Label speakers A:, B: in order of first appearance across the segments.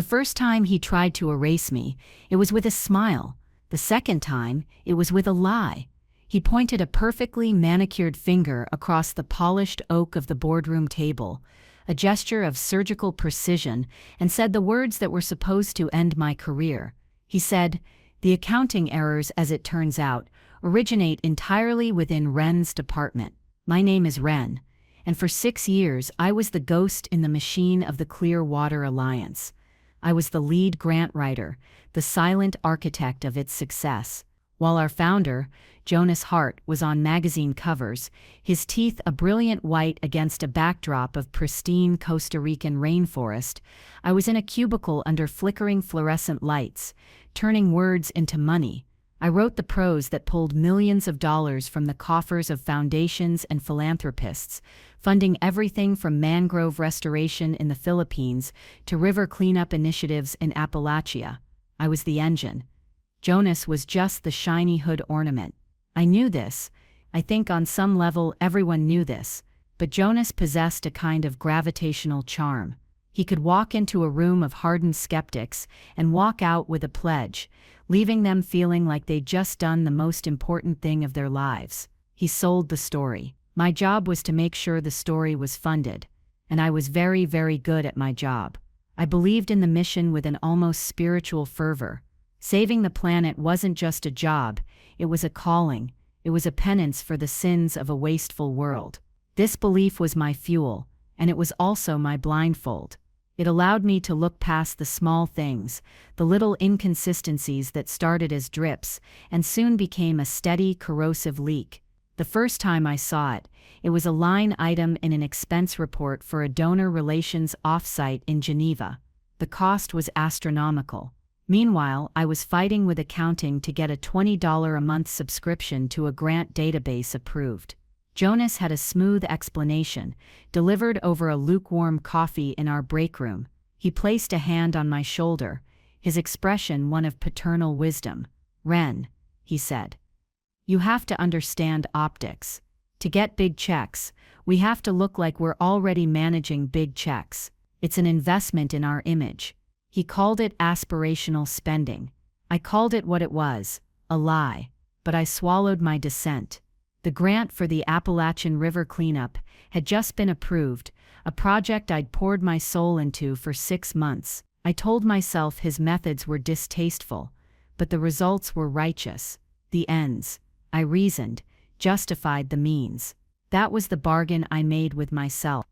A: The first time he tried to erase me, it was with a smile. The second time, it was with a lie. He pointed a perfectly manicured finger across the polished oak of the boardroom table, a gesture of surgical precision, and said the words that were supposed to end my career. He said, "The accounting errors, as it turns out, originate entirely within Ren's department. My name is Ren, and for 6 years I was the ghost in the machine of the Clearwater Alliance. I was the lead grant writer, the silent architect of its success. While our founder, Jonas Hart, was on magazine covers, his teeth a brilliant white against a backdrop of pristine Costa Rican rainforest, I was in a cubicle under flickering fluorescent lights, turning words into money. I wrote the prose that pulled millions of dollars from the coffers of foundations and philanthropists, funding everything from mangrove restoration in the Philippines to river cleanup initiatives in Appalachia. I was the engine. Jonas was just the shiny hood ornament. I knew this. I think on some level everyone knew this. But Jonas possessed a kind of gravitational charm. He could walk into a room of hardened skeptics and walk out with a pledge, leaving them feeling like they'd just done the most important thing of their lives. He sold the story. My job was to make sure the story was funded, and I was very, very good at my job. I believed in the mission with an almost spiritual fervor. Saving the planet wasn't just a job, it was a calling. It was a penance for the sins of a wasteful world. This belief was my fuel, and it was also my blindfold. It allowed me to look past the small things, the little inconsistencies that started as drips and soon became a steady, corrosive leak. The first time I saw it, it was a line item in an expense report for a donor relations offsite in Geneva. The cost was astronomical. Meanwhile, I was fighting with accounting to get a $20 a month subscription to a grant database approved. Jonas had a smooth explanation, delivered over a lukewarm coffee in our break room. He placed a hand on my shoulder, his expression one of paternal wisdom. "Ren," he said, "you have to understand optics. To get big checks, we have to look like we're already managing big checks. It's an investment in our image." He called it aspirational spending. I called it what it was, a lie, but I swallowed my dissent. The grant for the Appalachian River cleanup had just been approved, a project I'd poured my soul into for 6 months. I told myself his methods were distasteful, but the results were righteous. The ends, I reasoned, justified the means. That was the bargain I made with myself.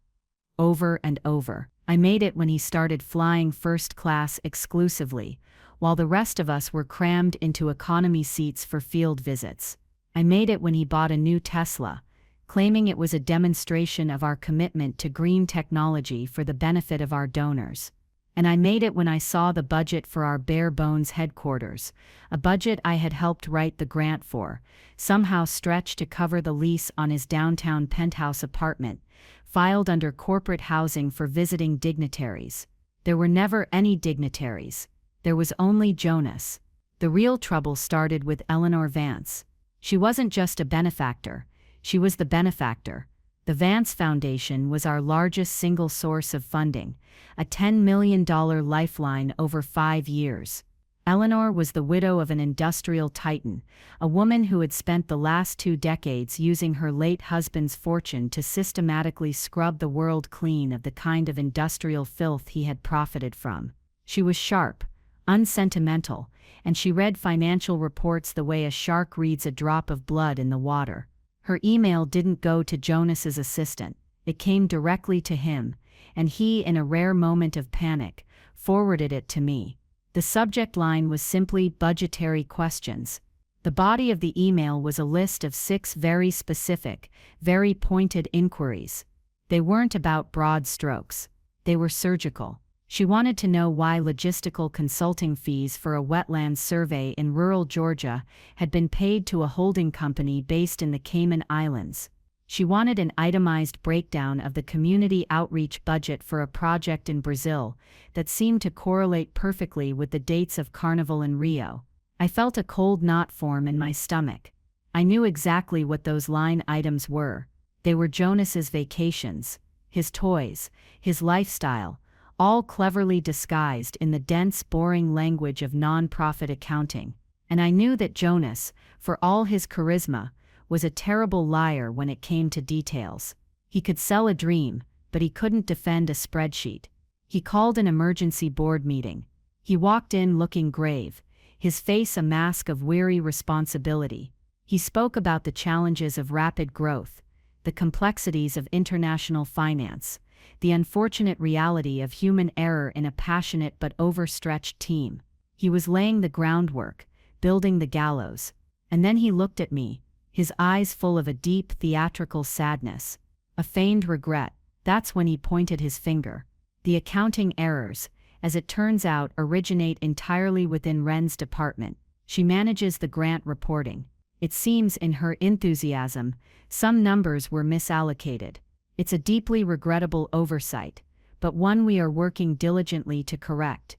A: Over and over. I made it when he started flying first class exclusively, while the rest of us were crammed into economy seats for field visits. I made it when he bought a new Tesla, claiming it was a demonstration of our commitment to green technology for the benefit of our donors. And I made it when I saw the budget for our bare-bones headquarters, a budget I had helped write the grant for, somehow stretched to cover the lease on his downtown penthouse apartment, filed under corporate housing for visiting dignitaries. There were never any dignitaries. There was only Jonas. The real trouble started with Eleanor Vance. She wasn't just a benefactor, she was the benefactor. The Vance Foundation was our largest single source of funding, a $10 million lifeline over 5 years. Eleanor was the widow of an industrial titan, a woman who had spent the last 2 decades using her late husband's fortune to systematically scrub the world clean of the kind of industrial filth he had profited from. She was sharp, unsentimental, and she read financial reports the way a shark reads a drop of blood in the water. Her email didn't go to Jonas's assistant. It came directly to him, and he, in a rare moment of panic, forwarded it to me. The subject line was simply budgetary questions. The body of the email was a list of 6 very specific, very pointed inquiries. They weren't about broad strokes. They were surgical. She wanted to know why logistical consulting fees for a wetlands survey in rural Georgia had been paid to a holding company based in the Cayman Islands. She wanted an itemized breakdown of the community outreach budget for a project in Brazil that seemed to correlate perfectly with the dates of Carnival in Rio. I felt a cold knot form in my stomach. I knew exactly what those line items were. They were Jonas's vacations, his toys, his lifestyle, all cleverly disguised in the dense, boring language of non-profit accounting. And I knew that Jonas, for all his charisma, was a terrible liar when it came to details. He could sell a dream, but he couldn't defend a spreadsheet. He called an emergency board meeting. He walked in looking grave, his face a mask of weary responsibility. He spoke about the challenges of rapid growth, the complexities of international finance, the unfortunate reality of human error in a passionate but overstretched team. He was laying the groundwork, building the gallows. And then he looked at me, his eyes full of a deep theatrical sadness, a feigned regret. That's when he pointed his finger. The accounting errors, as it turns out, originate entirely within Ren's department. She manages the grant reporting. It seems in her enthusiasm, some numbers were misallocated. It's a deeply regrettable oversight, but one we are working diligently to correct.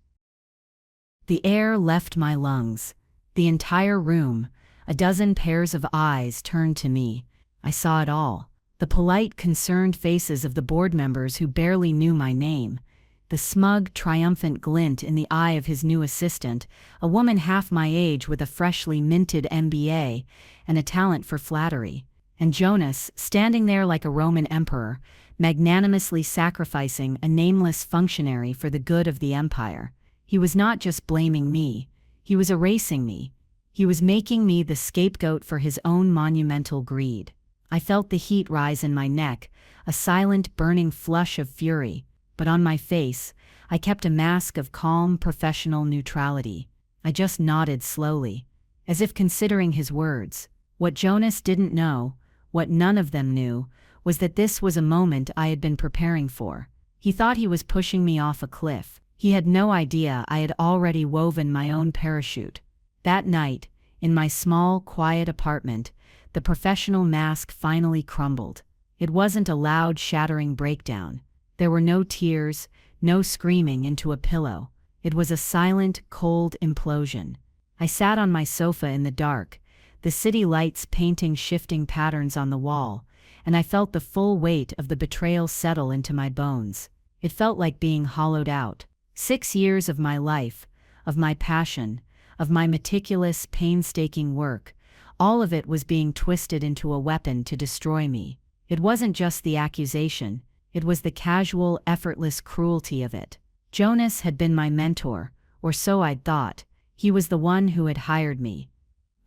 A: The air left my lungs. The entire room, a dozen pairs of eyes turned to me. I saw it all. The polite, concerned faces of the board members who barely knew my name. The smug, triumphant glint in the eye of his new assistant, a woman half my age with a freshly minted MBA and a talent for flattery. And Jonas, standing there like a Roman emperor, magnanimously sacrificing a nameless functionary for the good of the empire. He was not just blaming me. He was erasing me. He was making me the scapegoat for his own monumental greed. I felt the heat rise in my neck, a silent, burning flush of fury. But on my face, I kept a mask of calm, professional neutrality. I just nodded slowly, as if considering his words. What Jonas didn't know, what none of them knew, was that this was a moment I had been preparing for. He thought he was pushing me off a cliff. He had no idea I had already woven my own parachute. That night, in my small, quiet apartment, the professional mask finally crumbled. It wasn't a loud, shattering breakdown. There were no tears, no screaming into a pillow. It was a silent, cold implosion. I sat on my sofa in the dark, the city lights painting shifting patterns on the wall, and I felt the full weight of the betrayal settle into my bones. It felt like being hollowed out. 6 years of my life, of my passion, of my meticulous, painstaking work, all of it was being twisted into a weapon to destroy me. It wasn't just the accusation. It was the casual, effortless cruelty of it. Jonas had been my mentor, or so I'd thought. He was the one who had hired me.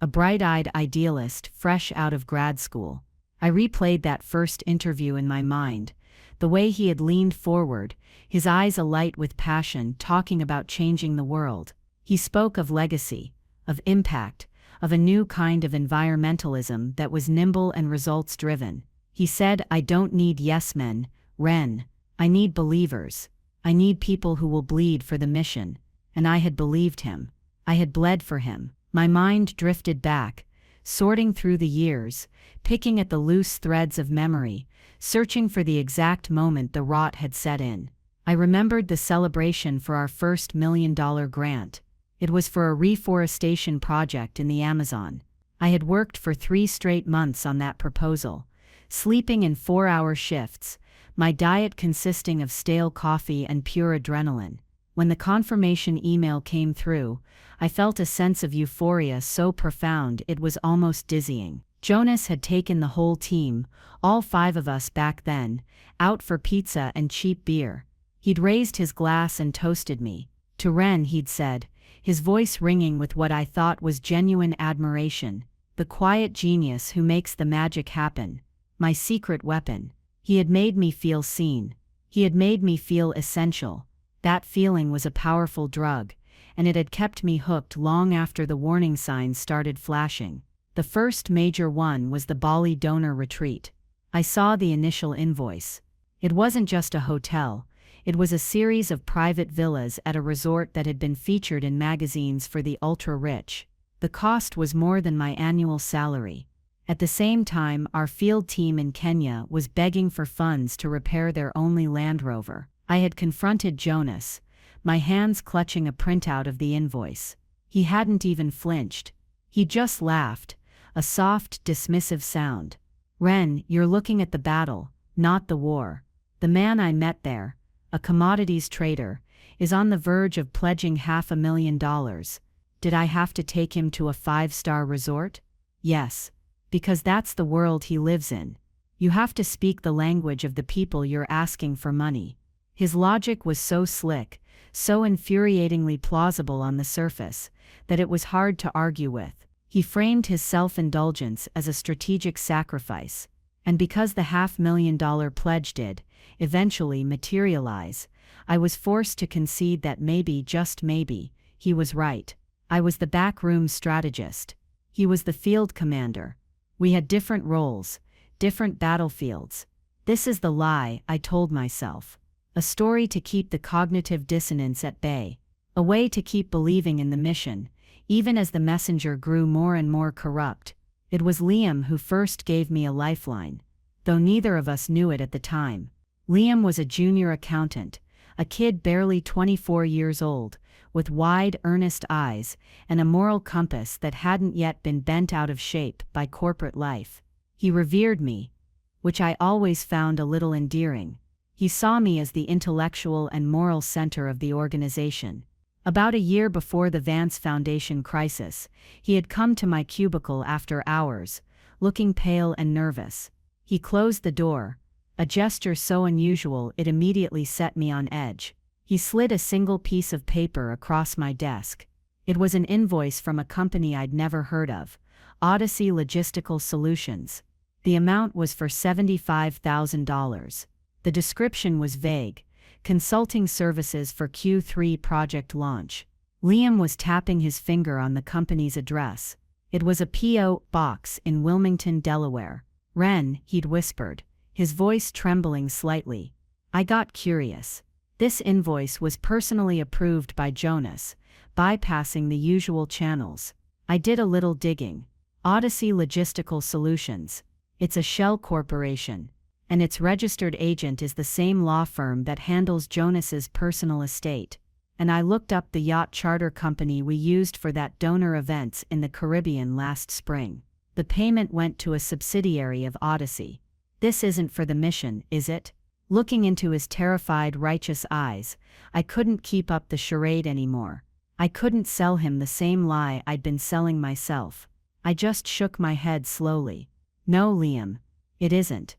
A: A bright-eyed idealist, fresh out of grad school. I replayed that first interview in my mind. The way he had leaned forward, his eyes alight with passion, talking about changing the world. He spoke of legacy, of impact, of a new kind of environmentalism that was nimble and results-driven. He said, "I don't need yes-men, Ren. I need believers. I need people who will bleed for the mission." And I had believed him. I had bled for him. My mind drifted back, sorting through the years, picking at the loose threads of memory, searching for the exact moment the rot had set in. I remembered the celebration for our first $1 million grant. It was for a reforestation project in the Amazon. I had worked for 3 straight months on that proposal, sleeping in 4-hour shifts, my diet consisting of stale coffee and pure adrenaline. When the confirmation email came through, I felt a sense of euphoria so profound it was almost dizzying. Jonas had taken the whole team, all 5 of us back then, out for pizza and cheap beer. He'd raised his glass and toasted me. To Ren, he'd said, his voice ringing with what I thought was genuine admiration, "The quiet genius who makes the magic happen. My secret weapon." He had made me feel seen. He had made me feel essential. That feeling was a powerful drug, and it had kept me hooked long after the warning signs started flashing. The first major one was the Bali donor retreat. I saw the initial invoice. It wasn't just a hotel. It was a series of private villas at a resort that had been featured in magazines for the ultra-rich. The cost was more than my annual salary. At the same time, our field team in Kenya was begging for funds to repair their only Land Rover. I had confronted Jonas, my hands clutching a printout of the invoice. He hadn't even flinched. He just laughed, a soft, dismissive sound. "Ren, you're looking at the battle, not the war." The man I met there, a commodities trader, is on the verge of pledging $500,000. Did I have to take him to a 5-star resort? Yes, because that's the world he lives in. You have to speak the language of the people you're asking for money. His logic was so slick, so infuriatingly plausible on the surface, that it was hard to argue with. He framed his self-indulgence as a strategic sacrifice, and because the $500,000 pledge did, eventually materialize, I was forced to concede that maybe, just maybe, he was right. I was the backroom strategist. He was the field commander. We had different roles, different battlefields. This is the lie, I told myself. A story to keep the cognitive dissonance at bay. A way to keep believing in the mission, even as the messenger grew more and more corrupt. It was Liam who first gave me a lifeline, though neither of us knew it at the time. Liam was a junior accountant, a kid barely 24 years old, with wide, earnest eyes and a moral compass that hadn't yet been bent out of shape by corporate life. He revered me, which I always found a little endearing. He saw me as the intellectual and moral center of the organization. About a year before the Vance Foundation crisis, he had come to my cubicle after hours, looking pale and nervous. He closed the door, a gesture so unusual it immediately set me on edge. He slid a single piece of paper across my desk. It was an invoice from a company I'd never heard of, Odyssey Logistical Solutions. The amount was for $75,000. The description was vague: consulting services for Q3 project launch. Liam was tapping his finger on the company's address. It was a P.O. box in Wilmington, Delaware. Ren, he'd whispered, his voice trembling slightly. I got curious. This invoice was personally approved by Jonas, bypassing the usual channels. I did a little digging. Odyssey Logistical Solutions. It's a shell corporation, and its registered agent is the same law firm that handles Jonas's personal estate. And I looked up the yacht charter company we used for that donor events in the Caribbean last spring. The payment went to a subsidiary of Odyssey. This isn't for the mission, is it? Looking into his terrified, righteous eyes, I couldn't keep up the charade anymore. I couldn't sell him the same lie I'd been selling myself. I just shook my head slowly. No, Liam, it isn't.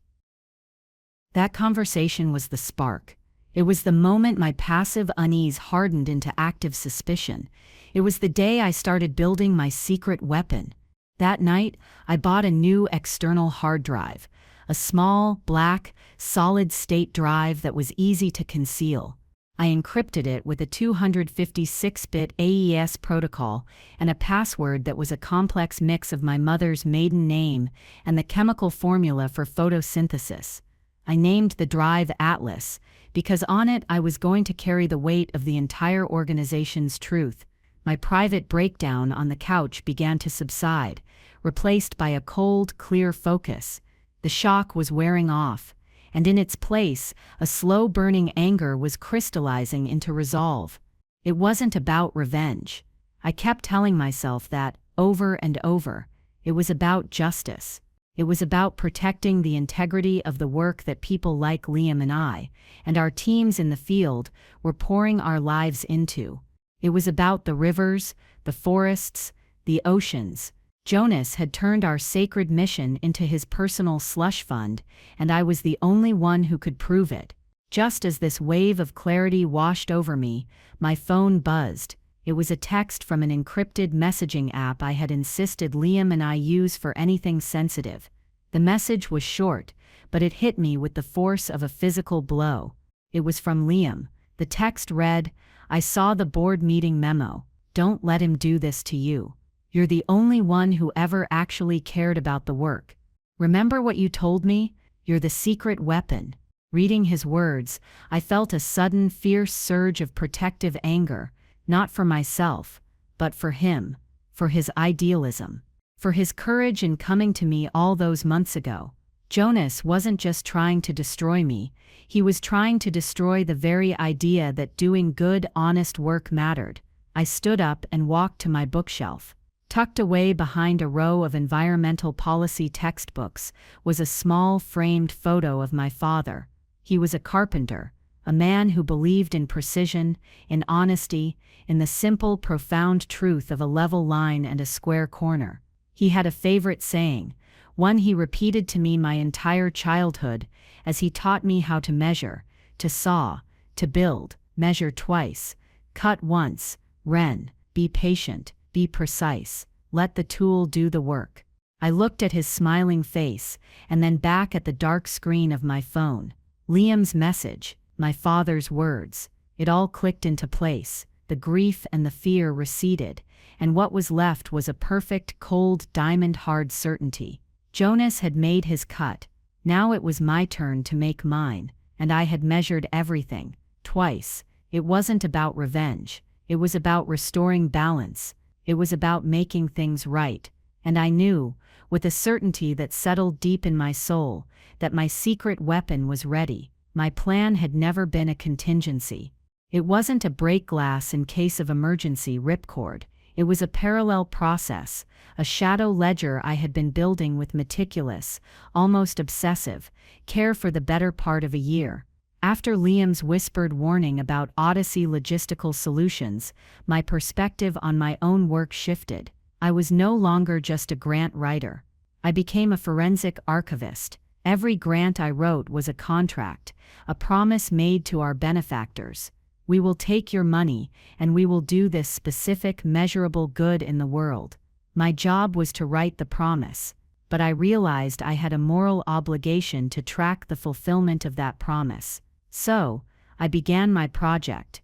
A: That conversation was the spark. It was the moment my passive unease hardened into active suspicion. It was the day I started building my secret weapon. That night, I bought a new external hard drive, a small, black, solid-state drive that was easy to conceal. I encrypted it with a 256-bit AES protocol and a password that was a complex mix of my mother's maiden name and the chemical formula for photosynthesis. I named the drive Atlas because on it I was going to carry the weight of the entire organization's truth. My private breakdown on the couch began to subside, replaced by a cold, clear focus. The shock was wearing off, and in its place, a slow-burning anger was crystallizing into resolve. It wasn't about revenge. I kept telling myself that, over and over. It was about justice. It was about protecting the integrity of the work that people like Liam and I, and our teams in the field, were pouring our lives into. It was about the rivers, the forests, the oceans. Jonas had turned our sacred mission into his personal slush fund, and I was the only one who could prove it. Just as this wave of clarity washed over me, my phone buzzed. It was a text from an encrypted messaging app I had insisted Liam and I use for anything sensitive. The message was short, but it hit me with the force of a physical blow. It was from Liam. The text read, "I saw the board meeting memo. Don't let him do this to you. You're the only one who ever actually cared about the work. Remember what you told me? You're the secret weapon." Reading his words, I felt a sudden, fierce surge of protective anger, not for myself, but for him, for his idealism, for his courage in coming to me all those months ago. Jonas wasn't just trying to destroy me, he was trying to destroy the very idea that doing good, honest work mattered. I stood up and walked to my bookshelf. Tucked away behind a row of environmental policy textbooks was a small framed photo of my father. He was a carpenter, a man who believed in precision, in honesty, in the simple, profound truth of a level line and a square corner. He had a favorite saying, one he repeated to me my entire childhood, as he taught me how to measure, to saw, to build, measure twice, cut once, Ren, be patient, be precise, let the tool do the work. I looked at his smiling face, and then back at the dark screen of my phone. Liam's message, my father's words, it all clicked into place. The grief and the fear receded, and what was left was a perfect, cold, diamond-hard certainty. Jonas had made his cut. Now it was my turn to make mine, and I had measured everything, twice. It wasn't about revenge. It was about restoring balance. It was about making things right. And I knew, with a certainty that settled deep in my soul, that my secret weapon was ready. My plan had never been a contingency. It wasn't a break glass in case of emergency ripcord. It was a parallel process, a shadow ledger I had been building with meticulous, almost obsessive, care for the better part of a year. After Liam's whispered warning about Odyssey logistical solutions, my perspective on my own work shifted. I was no longer just a grant writer. I became a forensic archivist. Every grant I wrote was a contract, a promise made to our benefactors. We will take your money, and we will do this specific, measurable good in the world. My job was to write the promise, but I realized I had a moral obligation to track the fulfillment of that promise. So, I began my project,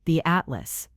A: the Atlas.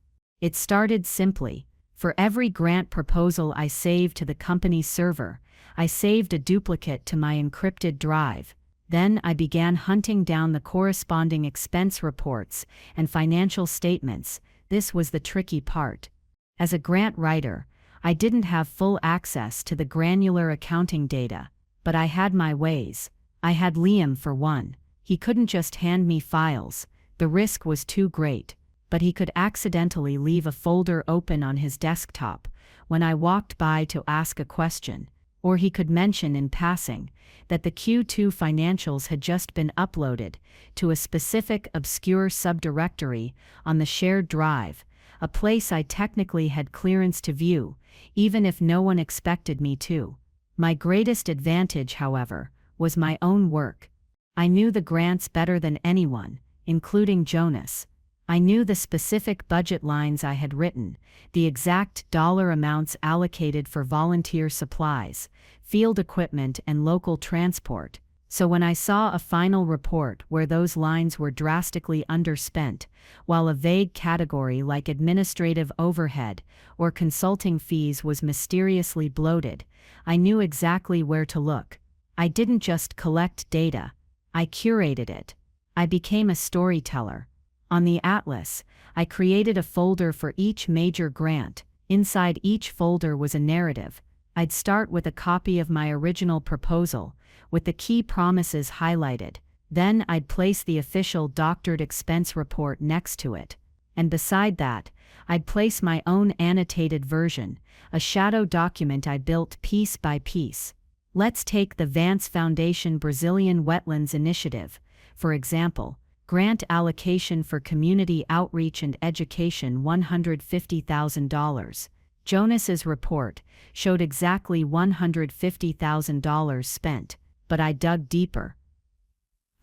A: It started simply. For every grant proposal I saved to the company's server, I saved a duplicate to my encrypted drive. Then I began hunting down the corresponding expense reports and financial statements. This was the tricky part. As a grant writer, I didn't have full access to the granular accounting data, but I had my ways. I had Liam for one. He couldn't just hand me files. The risk was too great. But he could accidentally leave a folder open on his desktop when I walked by to ask a question, or he could mention in passing that the Q2 financials had just been uploaded to a specific obscure subdirectory on the shared drive, a place I technically had clearance to view, even if no one expected me to. My greatest advantage, however, was my own work. I knew the grants better than anyone, including Jonas. I knew the specific budget lines I had written, the exact dollar amounts allocated for volunteer supplies, field equipment, and local transport. So when I saw a final report where those lines were drastically underspent, while a vague category like administrative overhead or consulting fees was mysteriously bloated, I knew exactly where to look. I didn't just collect data. I curated it. I became a storyteller. On the Atlas, I created a folder for each major grant. Inside each folder was a narrative. I'd start with a copy of my original proposal, with the key promises highlighted. Then I'd place the official doctored expense report next to it. And beside that, I'd place my own annotated version, a shadow document I built piece by piece. Let's take the Vance Foundation Brazilian Wetlands Initiative, for example. Grant allocation for community outreach and education $150,000. Jonas's report showed exactly $150,000 spent, but I dug deeper.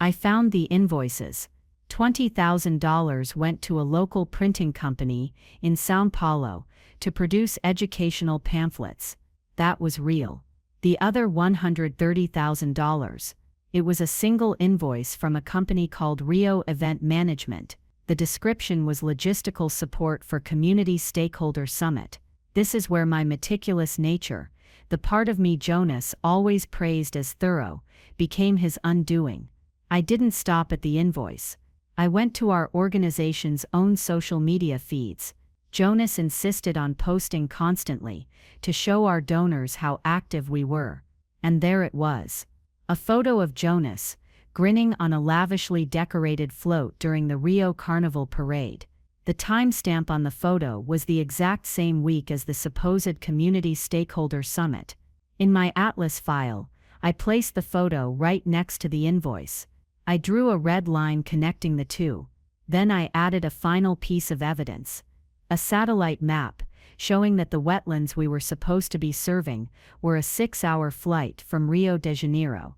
A: I found the invoices. $20,000 went to a local printing company in São Paulo to produce educational pamphlets. That was real. The other $130,000. It was a single invoice from a company called Rio Event Management. The description was logistical support for Community Stakeholder Summit. This is where my meticulous nature, the part of me Jonas always praised as thorough, became his undoing. I didn't stop at the invoice. I went to our organization's own social media feeds. Jonas insisted on posting constantly to show our donors how active we were. And there it was. A photo of Jonas, grinning on a lavishly decorated float during the Rio Carnival parade. The timestamp on the photo was the exact same week as the supposed Community Stakeholder Summit. In my Atlas file, I placed the photo right next to the invoice. I drew a red line connecting the two. Then I added a final piece of evidence. A satellite map, showing that the wetlands we were supposed to be serving were a 6-hour flight from Rio de Janeiro.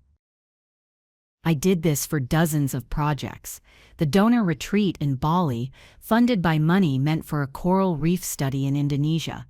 A: I did this for dozens of projects. The donor retreat in Bali, funded by money meant for a coral reef study in Indonesia.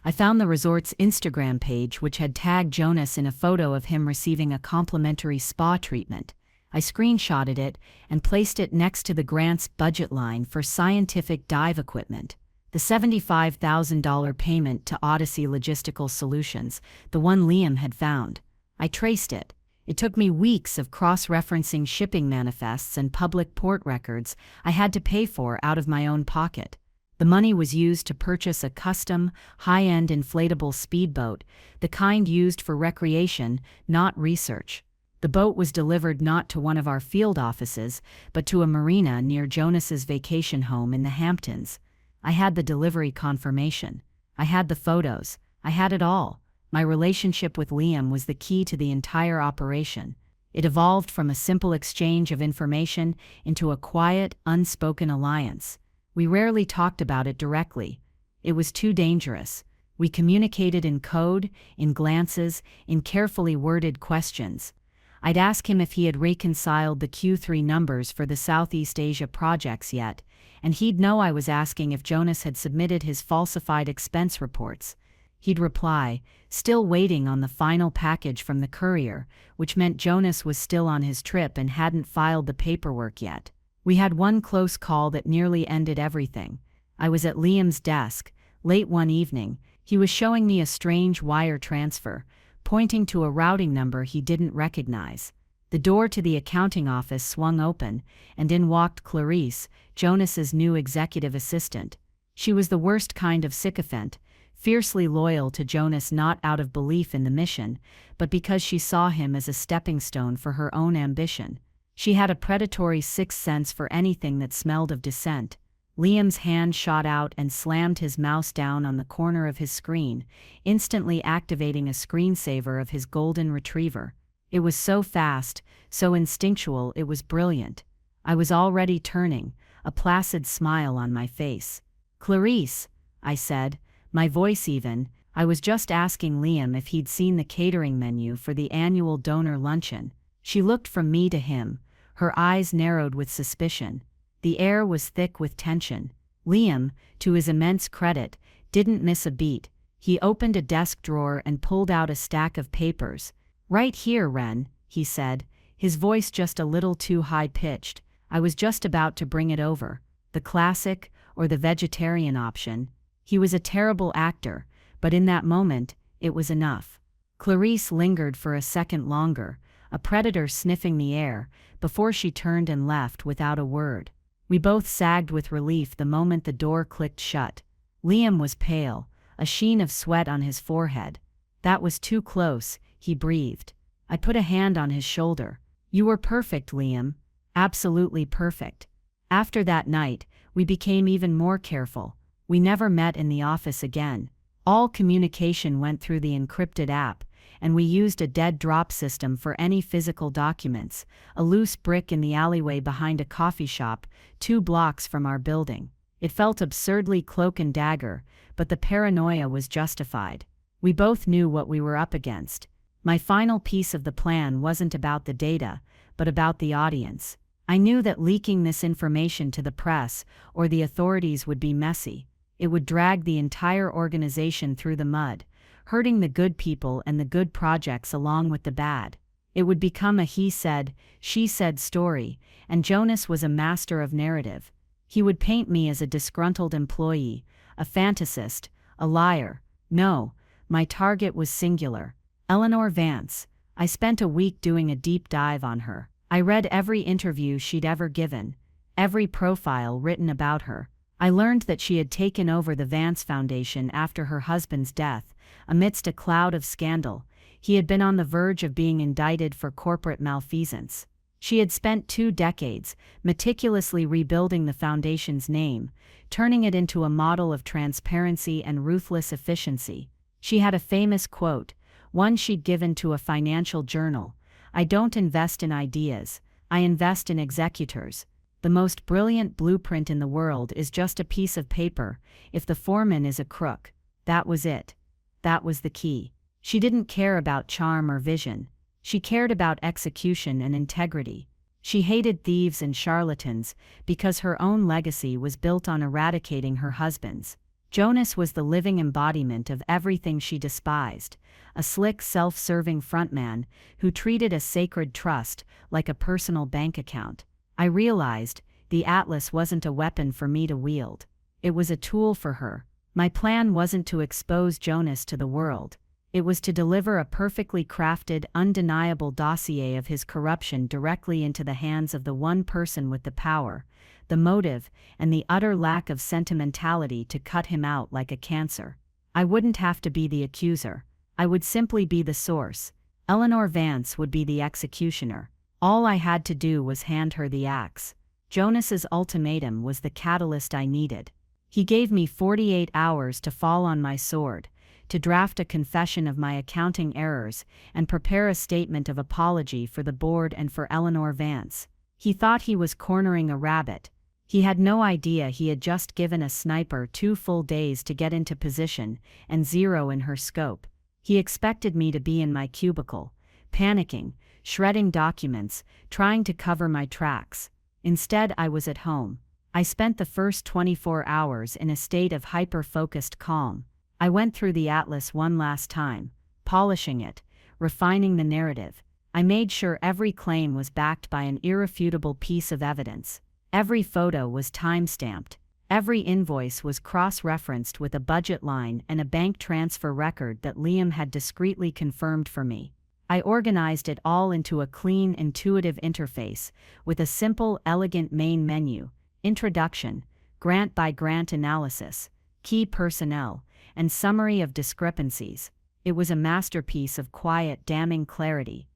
A: I found the resort's Instagram page, which had tagged Jonas in a photo of him receiving a complimentary spa treatment. I screenshotted it and placed it next to the grant's budget line for scientific dive equipment. The $75,000 payment to Odyssey Logistical Solutions, the one Liam had found. I traced it. It took me weeks of cross-referencing shipping manifests and public port records I had to pay for out of my own pocket. The money was used to purchase a custom, high-end inflatable speedboat, the kind used for recreation, not research. The boat was delivered not to one of our field offices, but to a marina near Jonas's vacation home in the Hamptons. I had the delivery confirmation. I had the photos. I had it all. My relationship with Liam was the key to the entire operation. It evolved from a simple exchange of information into a quiet, unspoken alliance. We rarely talked about it directly. It was too dangerous. We communicated in code, in glances, in carefully worded questions. I'd ask him if he had reconciled the Q3 numbers for the Southeast Asia projects yet, and he'd know I was asking if Jonas had submitted his falsified expense reports. He'd reply, still waiting on the final package from the courier, which meant Jonas was still on his trip and hadn't filed the paperwork yet. We had one close call that nearly ended everything. I was at Liam's desk, late one evening. He was showing me a strange wire transfer, pointing to a routing number he didn't recognize. The door to the accounting office swung open, and in walked Clarice, Jonas's new executive assistant. She was the worst kind of sycophant, fiercely loyal to Jonas not out of belief in the mission, but because she saw him as a stepping stone for her own ambition. She had a predatory sixth sense for anything that smelled of dissent. Liam's hand shot out and slammed his mouse down on the corner of his screen, instantly activating a screensaver of his golden retriever. It was so fast, so instinctual, it was brilliant. I was already turning, a placid smile on my face. "Clarice," I said, my voice even. I was just asking Liam if he'd seen the catering menu for the annual donor luncheon. She looked from me to him, her eyes narrowed with suspicion. The air was thick with tension. Liam, to his immense credit, didn't miss a beat. He opened a desk drawer and pulled out a stack of papers. "Right here, Ren," he said, his voice just a little too high-pitched. I was just about to bring it over. The classic, or the vegetarian option. He was a terrible actor, but in that moment, it was enough. Clarice lingered for a second longer, a predator sniffing the air, before she turned and left without a word. We both sagged with relief the moment the door clicked shut. Liam was pale, a sheen of sweat on his forehead. "That was too close," he breathed. I put a hand on his shoulder. "You were perfect, Liam. Absolutely perfect." After that night, we became even more careful. We never met in the office again. All communication went through the encrypted app, and we used a dead drop system for any physical documents, a loose brick in the alleyway behind a coffee shop, 2 blocks from our building. It felt absurdly cloak and dagger, but the paranoia was justified. We both knew what we were up against. My final piece of the plan wasn't about the data, but about the audience. I knew that leaking this information to the press or the authorities would be messy. It would drag the entire organization through the mud, hurting the good people and the good projects along with the bad. It would become a he said, she said story, and Jonas was a master of narrative. He would paint me as a disgruntled employee, a fantasist, a liar. No, my target was singular. Eleanor Vance. I spent a week doing a deep dive on her. I read every interview she'd ever given, every profile written about her. I learned that she had taken over the Vance Foundation after her husband's death, amidst a cloud of scandal. He had been on the verge of being indicted for corporate malfeasance. She had spent 2 decades meticulously rebuilding the foundation's name, turning it into a model of transparency and ruthless efficiency. She had a famous quote, one she'd given to a financial journal: "I don't invest in ideas, I invest in executors. The most brilliant blueprint in the world is just a piece of paper. If the foreman is a crook, that was it. That was the key. She didn't care about charm or vision. She cared about execution and integrity. She hated thieves and charlatans because her own legacy was built on eradicating her husband's. Jonas was the living embodiment of everything she despised, a slick, self-serving frontman who treated a sacred trust like a personal bank account. I realized the Atlas wasn't a weapon for me to wield. It was a tool for her. My plan wasn't to expose Jonas to the world. It was to deliver a perfectly crafted, undeniable dossier of his corruption directly into the hands of the one person with the power, the motive, and the utter lack of sentimentality to cut him out like a cancer. I wouldn't have to be the accuser. I would simply be the source. Eleanor Vance would be the executioner. All I had to do was hand her the axe. Jonas's ultimatum was the catalyst I needed. He gave me 48 hours to fall on my sword, to draft a confession of my accounting errors, and prepare a statement of apology for the board and for Eleanor Vance. He thought he was cornering a rabbit. He had no idea he had just given a sniper 2 full days to get into position and 0 in her scope. He expected me to be in my cubicle, panicking, shredding documents, trying to cover my tracks. Instead, I was at home. I spent the first 24 hours in a state of hyper-focused calm. I went through the Atlas one last time, polishing it, refining the narrative. I made sure every claim was backed by an irrefutable piece of evidence. Every photo was time-stamped. Every invoice was cross-referenced with a budget line and a bank transfer record that Liam had discreetly confirmed for me. I organized it all into a clean, intuitive interface, with a simple, elegant main menu, introduction, grant-by-grant analysis, key personnel, and summary of discrepancies. It was a masterpiece of quiet, damning clarity.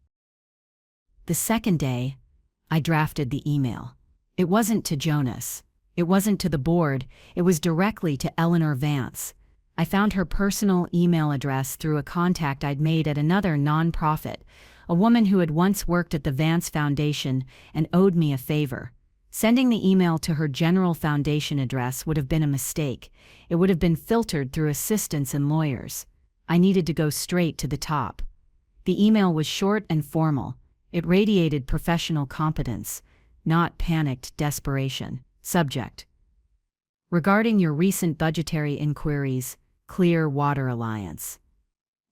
A: The second day, I drafted the email. It wasn't to Jonas. It wasn't to the board. It was directly to Eleanor Vance. I found her personal email address through a contact I'd made at another nonprofit, a woman who had once worked at the Vance Foundation and owed me a favor. Sending the email to her general foundation address would have been a mistake. It would have been filtered through assistants and lawyers. I needed to go straight to the top. The email was short and formal. It radiated professional competence, not panicked desperation. Subject: regarding your recent budgetary inquiries, Clear Water Alliance.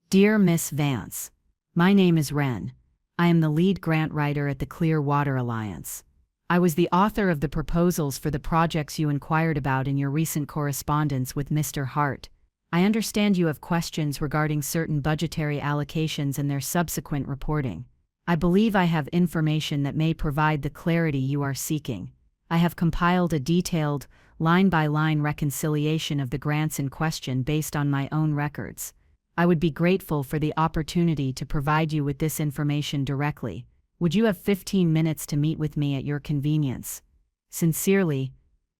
A: Dear Miss Vance, my name is Wren. I am the lead grant writer at the Clear Water Alliance. I was the author of the proposals for the projects you inquired about in your recent correspondence with Mr. Hart. I understand you have questions regarding certain budgetary allocations and their subsequent reporting. I believe I have information that may provide the clarity you are seeking. I have compiled a detailed, line-by-line reconciliation of the grants in question based on my own records. I would be grateful for the opportunity to provide you with this information directly. Would you have 15 minutes to meet with me at your convenience? Sincerely,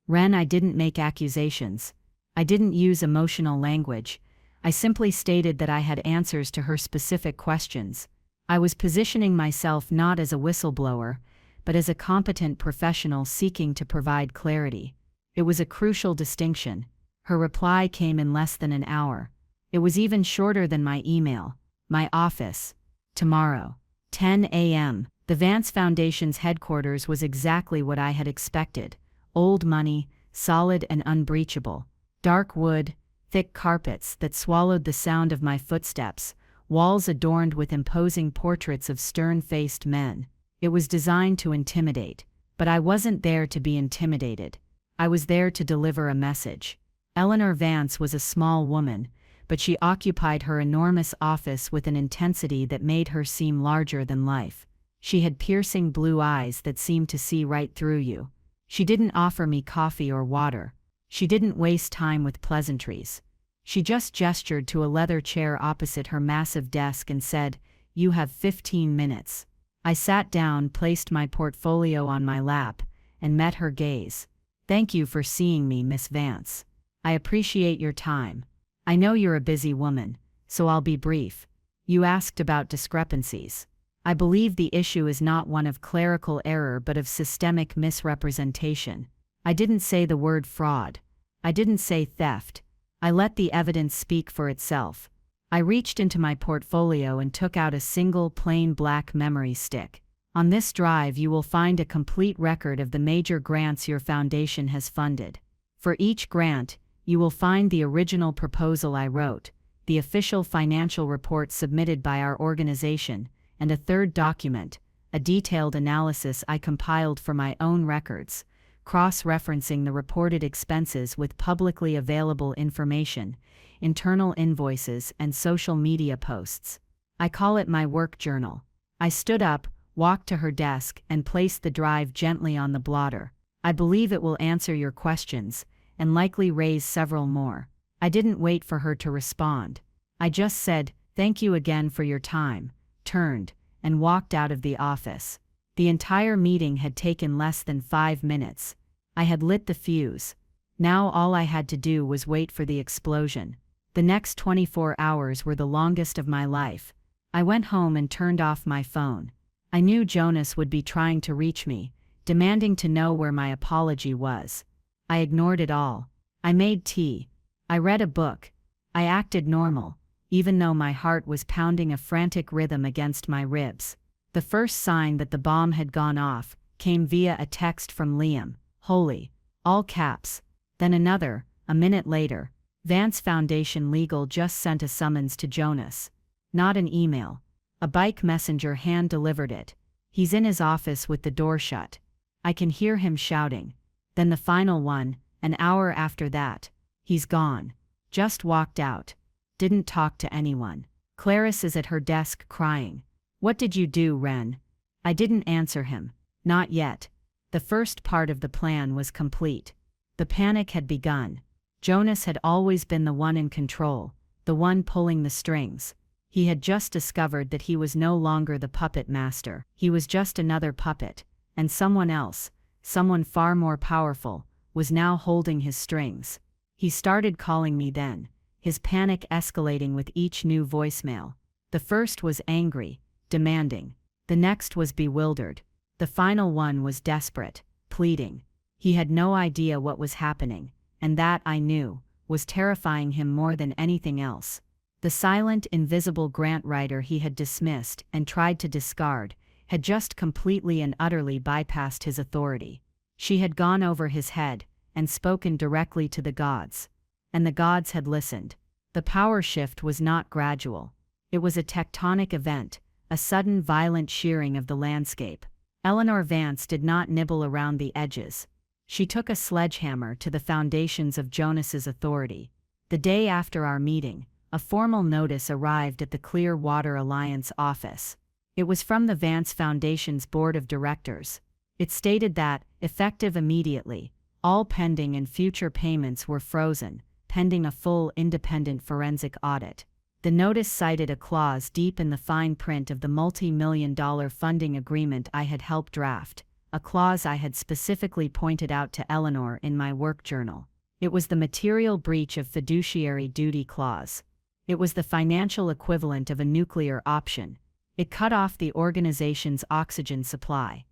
A: Wren. I didn't make accusations. I didn't use emotional language. I simply stated that I had answers to her specific questions. I was positioning myself not as a whistleblower, but as a competent professional seeking to provide clarity. It was a crucial distinction. Her reply came in less than an hour. It was even shorter than my email. My office. Tomorrow. 10 a.m. The Vance Foundation's headquarters was exactly what I had expected. Old money, solid and unbreachable. Dark wood, thick carpets that swallowed the sound of my footsteps, walls adorned with imposing portraits of stern-faced men. It was designed to intimidate, but I wasn't there to be intimidated. I was there to deliver a message. Eleanor Vance was a small woman, but she occupied her enormous office with an intensity that made her seem larger than life. She had piercing blue eyes that seemed to see right through you. She didn't offer me coffee or water. She didn't waste time with pleasantries. She just gestured to a leather chair opposite her massive desk and said, "You have 15 minutes." I sat down, placed my portfolio on my lap, and met her gaze. "Thank you for seeing me, Miss Vance. I appreciate your time. I know you're a busy woman, so I'll be brief. You asked about discrepancies. I believe the issue is not one of clerical error but of systemic misrepresentation. I didn't say the word fraud. I didn't say theft. I let the evidence speak for itself. I reached into my portfolio and took out a single plain black memory stick. On this drive you will find a complete record of the major grants your foundation has funded. For each grant, you will find the original proposal I wrote, the official financial report submitted by our organization, and a third document, a detailed analysis I compiled for my own records, cross-referencing the reported expenses with publicly available information, internal invoices, and social media posts. I call it my work journal. I stood up, walked to her desk, and placed the drive gently on the blotter. I believe it will answer your questions, and likely raise several more. I didn't wait for her to respond. I just said, "Thank you again for your time," turned, and walked out of the office. The entire meeting had taken less than 5 minutes. I had lit the fuse. Now all I had to do was wait for the explosion. The next 24 hours were the longest of my life. I went home and turned off my phone. I knew Jonas would be trying to reach me, demanding to know where my apology was. I ignored it all. I made tea. I read a book. I acted normal, even though my heart was pounding a frantic rhythm against my ribs. The first sign that the bomb had gone off came via a text from Liam, "Holy," all caps. Then another, a minute later. Vance Foundation Legal just sent a summons to Jonas. Not an email. A bike messenger hand-delivered it. He's in his office with the door shut. I can hear him shouting. Then the final one, an hour after that. He's gone. Just walked out. Didn't talk to anyone. Clarice is at her desk crying. "What did you do, Ren?" I didn't answer him. Not yet. The first part of the plan was complete. The panic had begun. Jonas had always been the one in control, the one pulling the strings. He had just discovered that he was no longer the puppet master. He was just another puppet, and someone else, someone far more powerful, was now holding his strings. He started calling me then, his panic escalating with each new voicemail. The first was angry, demanding. The next was bewildered. The final one was desperate, pleading. He had no idea what was happening, and that, I knew, was terrifying him more than anything else. The silent, invisible grant writer he had dismissed and tried to discard had just completely and utterly bypassed his authority. She had gone over his head and spoken directly to the gods. And the gods had listened. The power shift was not gradual. It was a tectonic event, a sudden violent shearing of the landscape. Eleanor Vance did not nibble around the edges. She took a sledgehammer to the foundations of Jonas's authority. The day after our meeting, a formal notice arrived at the Clear Water Alliance office. It was from the Vance Foundation's board of directors. It stated that, effective immediately, all pending and future payments were frozen, pending a full independent forensic audit. The notice cited a clause deep in the fine print of the multi-million-dollar funding agreement I had helped draft, a clause I had specifically pointed out to Eleanor in my work journal. It was the material breach of fiduciary duty clause. It was the financial equivalent of a nuclear option. It cut off the organization's oxygen supply.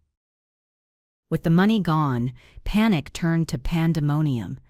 A: With the money gone, panic turned to pandemonium.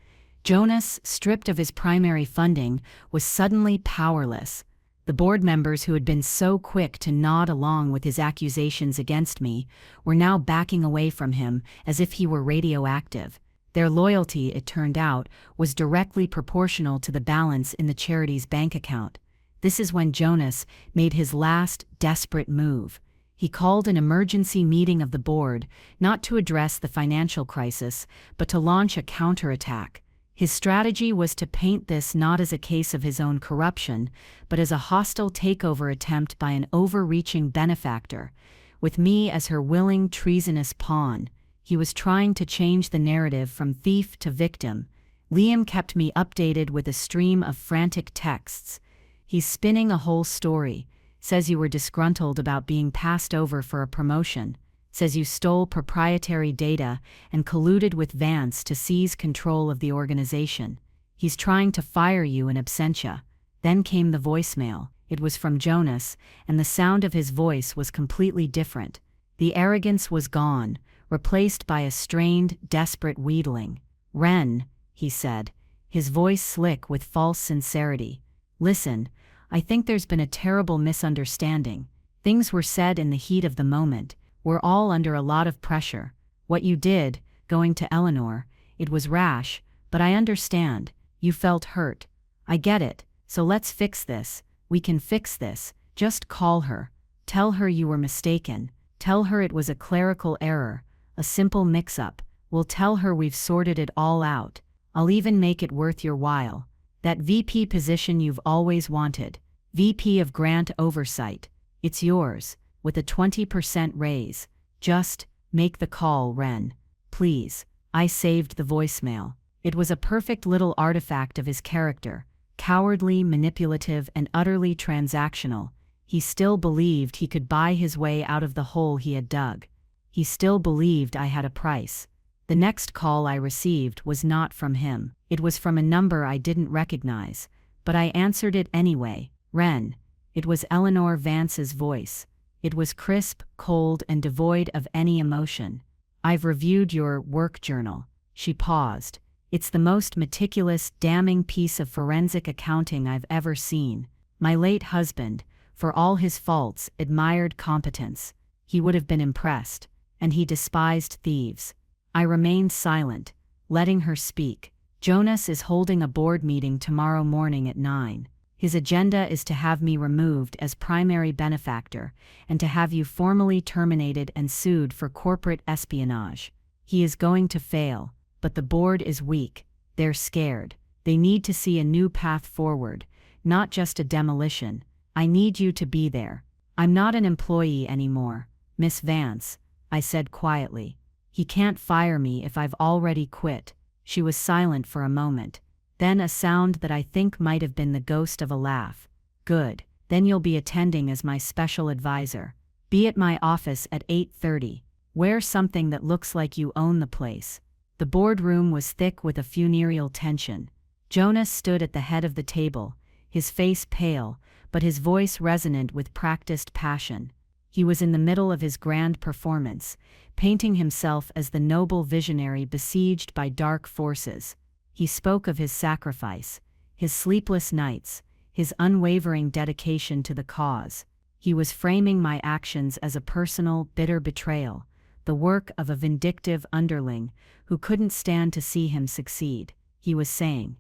A: Jonas, stripped of his primary funding, was suddenly powerless. The board members who had been so quick to nod along with his accusations against me were now backing away from him as if he were radioactive. Their loyalty, it turned out, was directly proportional to the balance in the charity's bank account. This is when Jonas made his last, desperate move. He called an emergency meeting of the board, not to address the financial crisis, but to launch a counterattack. His strategy was to paint this not as a case of his own corruption, but as a hostile takeover attempt by an overreaching benefactor, with me as her willing, treasonous pawn. He was trying to change the narrative from thief to victim. Liam kept me updated with a stream of frantic texts. He's spinning a whole story. Says you were disgruntled about being passed over for a promotion. Says you stole proprietary data and colluded with Vance to seize control of the organization. He's trying to fire you in absentia. Then came the voicemail. It was from Jonas, and the sound of his voice was completely different. The arrogance was gone, replaced by a strained, desperate wheedling. "Ren," he said, his voice slick with false sincerity. "Listen, I think there's been a terrible misunderstanding. Things were said in the heat of the moment. We're all under a lot of pressure. What you did, going to Eleanor, it was rash, but I understand. You felt hurt. I get it, so let's fix this. We can fix this. Just call her. Tell her you were mistaken. Tell her it was a clerical error, a simple mix-up. We'll tell her we've sorted it all out. I'll even make it worth your while. That VP position you've always wanted. VP of Grant Oversight. It's yours, with a 20% raise. Just make the call, Ren. Please." I saved the voicemail. It was a perfect little artifact of his character. Cowardly, manipulative, and utterly transactional. He still believed he could buy his way out of the hole he had dug. He still believed I had a price. The next call I received was not from him. It was from a number I didn't recognize, but I answered it anyway. "Ren." It was Eleanor Vance's voice. It was crisp, cold, and devoid of any emotion. "I've reviewed your work journal." She paused. "It's the most meticulous, damning piece of forensic accounting I've ever seen. My late husband, for all his faults, admired competence. He would have been impressed. And he despised thieves." I remained silent, letting her speak. "Jonas is holding a board meeting tomorrow morning at 9. His agenda is to have me removed as primary benefactor and to have you formally terminated and sued for corporate espionage. He is going to fail, but the board is weak. They're scared. They need to see a new path forward, not just a demolition. I need you to be there. I'm not an employee anymore, Miss Vance," I said quietly. "He can't fire me if I've already quit." She was silent for a moment. Then a sound that I think might have been the ghost of a laugh. "Good. Then you'll be attending as my special advisor. Be at my office at 8:30. Wear something that looks like you own the place." The boardroom was thick with a funereal tension. Jonas stood at the head of the table, his face pale, but his voice resonant with practiced passion. He was in the middle of his grand performance, painting himself as the noble visionary besieged by dark forces. He spoke of his sacrifice, his sleepless nights, his unwavering dedication to the cause. He was framing my actions as a personal, bitter betrayal, the work of a vindictive underling who couldn't stand to see him succeed. He was saying,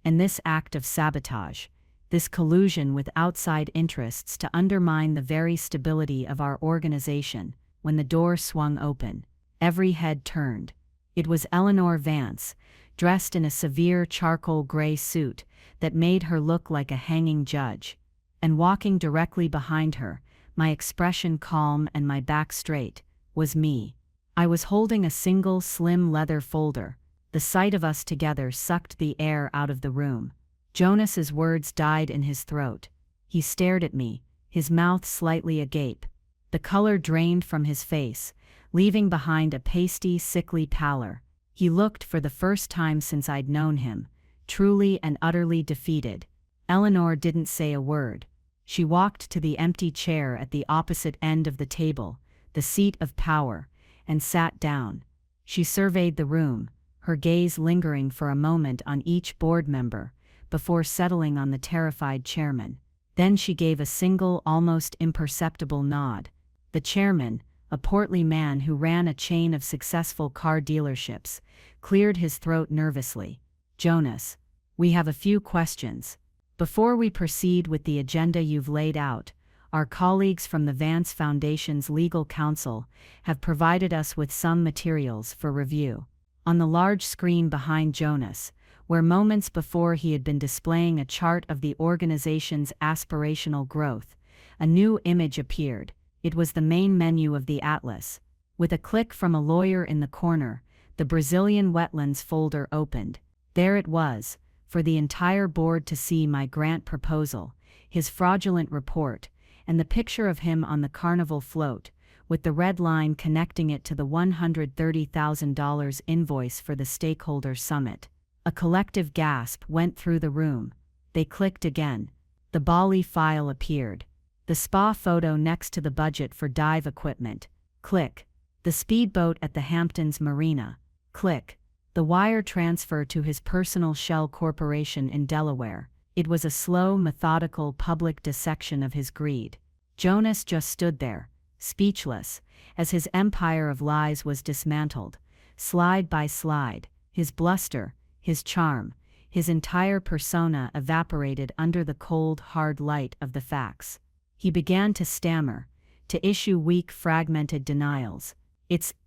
A: and this act of sabotage, this collusion with outside interests to undermine the very stability of our organization. When the door swung open, every head turned. It was Eleanor Vance, dressed in a severe charcoal gray suit that made her look like a hanging judge. And walking directly behind her, my expression calm and my back straight, was me. I was holding a single slim leather folder. The sight of us together sucked the air out of the room. Jonas's words died in his throat. He stared at me, his mouth slightly agape. The color drained from his face, leaving behind a pasty, sickly pallor. He looked, for the first time since I'd known him, truly and utterly defeated. Eleanor didn't say a word. She walked to the empty chair at the opposite end of the table, the seat of power, and sat down. She surveyed the room, her gaze lingering for a moment on each board member, before settling on the terrified chairman. Then she gave a single, almost imperceptible nod. The chairman, a portly man who ran a chain of successful car dealerships, cleared his throat nervously. "Jonas, we have a few questions. Before we proceed with the agenda you've laid out, our colleagues from the Vance Foundation's legal counsel have provided us with some materials for review." On the large screen behind Jonas, where moments before he had been displaying a chart of the organization's aspirational growth, a new image appeared. It was the main menu of the atlas. With a click from a lawyer in the corner, the Brazilian wetlands folder opened. There it was, for the entire board to see: my grant proposal, his fraudulent report, and the picture of him on the Carnival float, with the red line connecting it to the $130,000 invoice for the stakeholder summit. A collective gasp went through the room. They clicked again. The Bali file appeared. The spa photo next to the budget for dive equipment. Click. The speedboat at the Hamptons Marina. Click. The wire transfer to his personal shell corporation in Delaware. It was a slow, methodical public dissection of his greed. Jonas just stood there, speechless, as his empire of lies was dismantled, slide by slide. His bluster, his charm, his entire persona evaporated under the cold, hard light of the facts. He began to stammer, to issue weak, fragmented denials.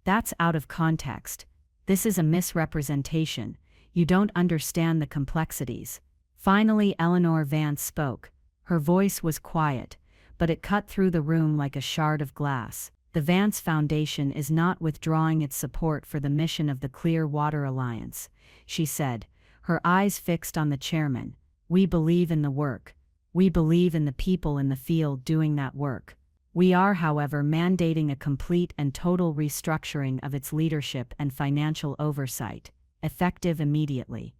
A: That's out of context. This is a misrepresentation. You don't understand the complexities. Finally, Eleanor Vance spoke. Her voice was quiet, but it cut through the room like a shard of glass. The Vance Foundation is not withdrawing its support for the mission of the Clear Water Alliance, she said, her eyes fixed on the chairman. We believe in the work. We believe in the people in the field doing that work. We are, however, mandating a complete and total restructuring of its leadership and financial oversight, effective immediately.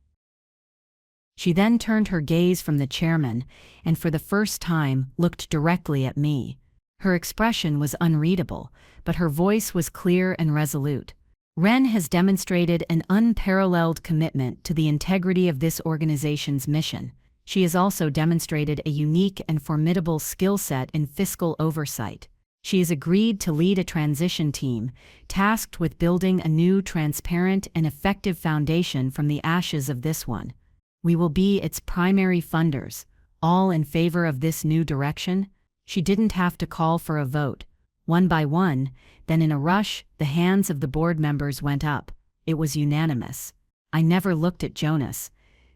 A: She then turned her gaze from the chairman and for the first time looked directly at me. Her expression was unreadable, but her voice was clear and resolute. Ren has demonstrated an unparalleled commitment to the integrity of this organization's mission. She has also demonstrated a unique and formidable skill set in fiscal oversight. She has agreed to lead a transition team tasked with building a new, transparent, and effective foundation from the ashes of this one. We will be its primary funders, all in favor of this new direction. She didn't have to call for a vote. One by one, then in a rush, the hands of the board members went up. It was unanimous. I never looked at Jonas.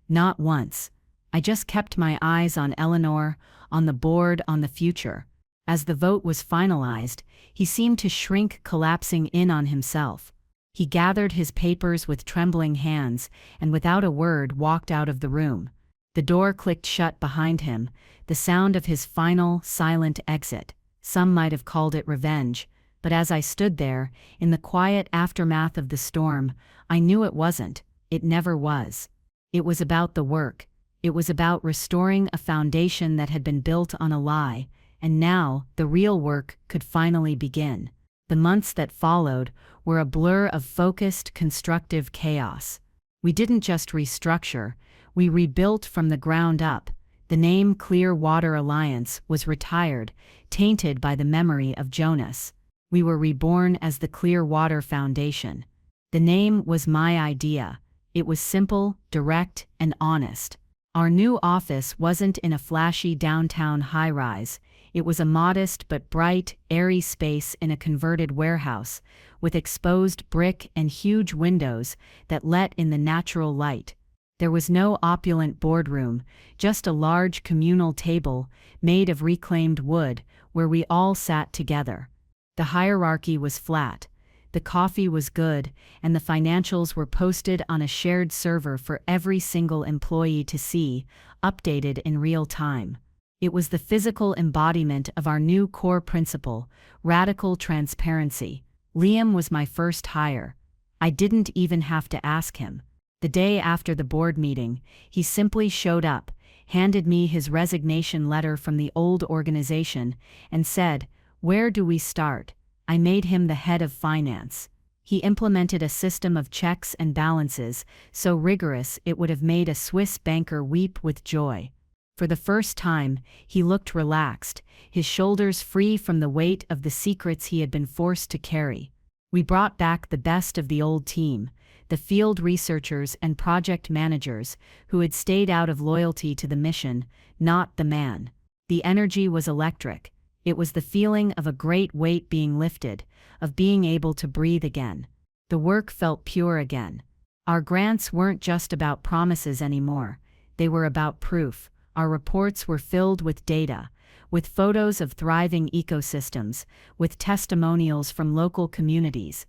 A: Not once. I just kept my eyes on Eleanor, on the board, on the future. As the vote was finalized, he seemed to shrink, collapsing in on himself. He gathered his papers with trembling hands and without a word walked out of the room. The door clicked shut behind him, the sound of his final, silent exit. Some might have called it revenge, but as I stood there, in the quiet aftermath of the storm, I knew it wasn't. It never was. It was about the work. It was about restoring a foundation that had been built on a lie, and now the real work could finally begin. The months that followed were a blur of focused, constructive chaos. We didn't just restructure, we rebuilt from the ground up. The name Clear Water Alliance was retired, tainted by the memory of Jonas. We were reborn as the Clear Water Foundation. The name was my idea. It was simple, direct, and honest. Our new office wasn't in a flashy downtown high-rise. It was a modest but bright, airy space in a converted warehouse, with exposed brick and huge windows that let in the natural light. There was no opulent boardroom, just a large communal table made of reclaimed wood where we all sat together. The hierarchy was flat. The coffee was good, and the financials were posted on a shared server for every single employee to see, updated in real time. It was the physical embodiment of our new core principle, radical transparency. Liam was my first hire. I didn't even have to ask him. The day after the board meeting, he simply showed up, handed me his resignation letter from the old organization, and said, "Where do we start?" I made him the head of finance. He implemented a system of checks and balances so rigorous it would have made a Swiss banker weep with joy. For the first time, he looked relaxed, his shoulders free from the weight of the secrets he had been forced to carry. We brought back the best of the old team, the field researchers and project managers who had stayed out of loyalty to the mission, not the man. The energy was electric. It was the feeling of a great weight being lifted, of being able to breathe again. The work felt pure again. Our grants weren't just about promises anymore. They were about proof. Our reports were filled with data, with photos of thriving ecosystems, with testimonials from local communities.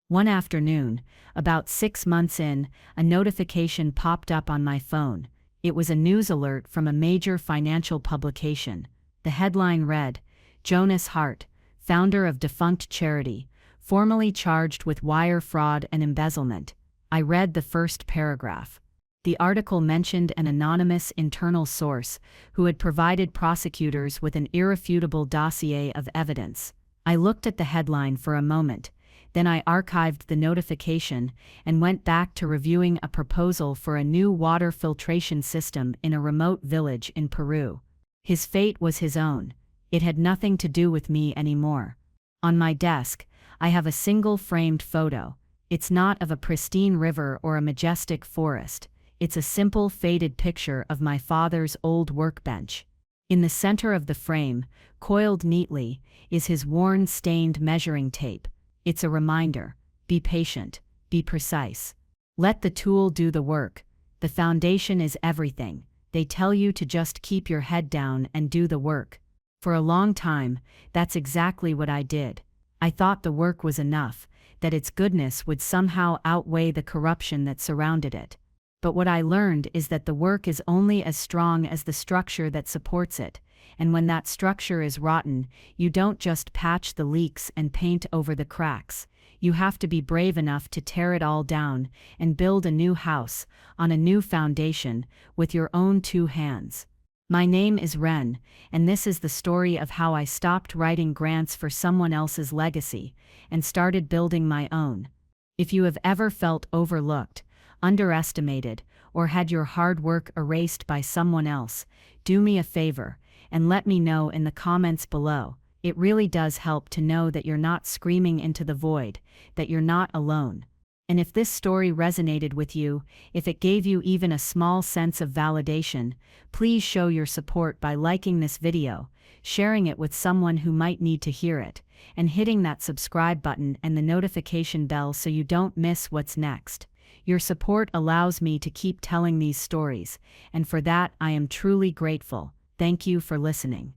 A: One afternoon, about 6 months in, a notification popped up on my phone. It was a news alert from a major financial publication. The headline read, "Jonas Hart, founder of defunct charity, formally charged with wire fraud and embezzlement." I read the first paragraph. The article mentioned an anonymous internal source who had provided prosecutors with an irrefutable dossier of evidence. I looked at the headline for a moment, then I archived the notification and went back to reviewing a proposal for a new water filtration system in a remote village in Peru. His fate was his own. It had nothing to do with me anymore. On my desk, I have a single framed photo. It's not of a pristine river or a majestic forest. It's a simple faded picture of my father's old workbench. In the center of the frame, coiled neatly, is his worn, stained measuring tape. It's a reminder: be patient, be precise. Let the tool do the work. The foundation is everything. They tell you to just keep your head down and do the work. For a long time, that's exactly what I did. I thought the work was enough, that its goodness would somehow outweigh the corruption that surrounded it. But what I learned is that the work is only as strong as the structure that supports it, and when that structure is rotten, you don't just patch the leaks and paint over the cracks. You have to be brave enough to tear it all down and build a new house, on a new foundation, with your own 2 hands. My name is Ren, and this is the story of how I stopped writing grants for someone else's legacy and started building my own. If you have ever felt overlooked, underestimated, or had your hard work erased by someone else, do me a favor and let me know in the comments below. It really does help to know that you're not screaming into the void, that you're not alone. And if this story resonated with you, if it gave you even a small sense of validation, please show your support by liking this video, sharing it with someone who might need to hear it, and hitting that subscribe button and the notification bell so you don't miss what's next. Your support allows me to keep telling these stories, and for that I am truly grateful. Thank you for listening.